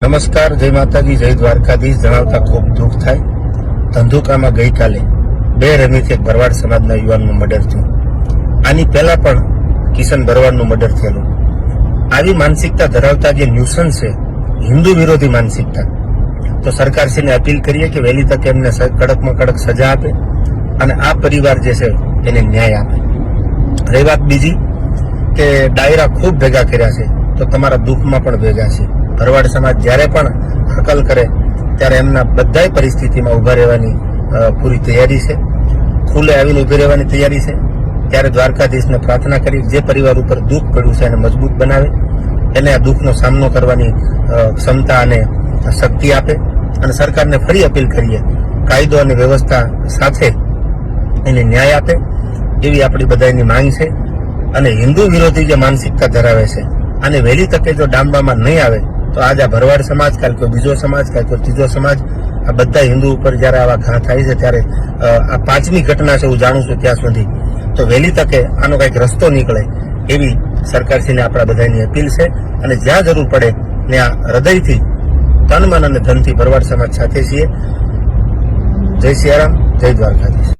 નમસ્કાર, જય માતાજી, જય દ્વારકાધીશ. જણાવતા ખૂબ દુઃખ થાય. ધંધુકામાં ગઈકાલે બે રમીથી એક ભરવાડ સમાજના યુવાનનું મર્ડર થયું. આની પહેલા પણ કિશન ભરવાડનું મર્ડર થયેલું. આવી માનસિકતા ધરાવતા જે ન્યુસન્સ છે, હિન્દુ વિરોધી માનસિકતા, તો સરકારશ્રીને અપીલ કરીએ કે વહેલી તકે એમને કડકમાં કડક સજા આપે અને આ પરિવાર જે છે એને ન્યાય આપે. રહી વાત બીજી કે ડાયરા ખૂબ ભેગા કર્યા છે, તો તમારા દુઃખમાં પણ ભેગા છે. ભરવાડ સમાજ જ્યારે પણ હકલ કરે ત્યારે એમના બધાય પરિસ્થિતિમાં ઉભા રહેવાની પૂરી તૈયારી છે. ખુલ્લે આવીને ઉભી રહેવાની તૈયારી છે. ત્યારે દ્વારકાધીશને પ્રાર્થના કરી જે પરિવાર ઉપર દુઃખ પડ્યું છે એને મજબૂત બનાવે, એને આ દુઃખનો સામનો કરવાની ક્ષમતા અને શક્તિ આપે. અને સરકારને ફરી અપીલ કરીએ કાયદો અને વ્યવસ્થા સાથે એને ન્યાય આપે, એવી આપણી બધાની માંગ છે. અને હિન્દુ વિરોધી જે માનસિકતા ધરાવે છે અને વહેલી તકે જો ડામવામાં નહીં આવે તો આજ આ ભરવાડ સમાજ, કાલ કોઈ બીજો સમાજ, કાલ કોઈ ત્રીજો સમાજ, આ બધા હિન્દુ ઉપર જયારે આવા ઘા થાય છે ત્યારે આ પાંચમી ઘટના છે હું જાણું છું ત્યાં સુધી, તો વહેલી તકે આનો કંઈક રસ્તો નીકળે એવી સરકારશ્રીને આપણા બધાની અપીલ છે. અને જ્યાં જરૂર પડે ત્યાં હૃદયથી, તન, મન અને ધનથી ભરવાડ સમાજ સાથે છીએ. જય સિયારામ, જય દ્વારકાધીશ.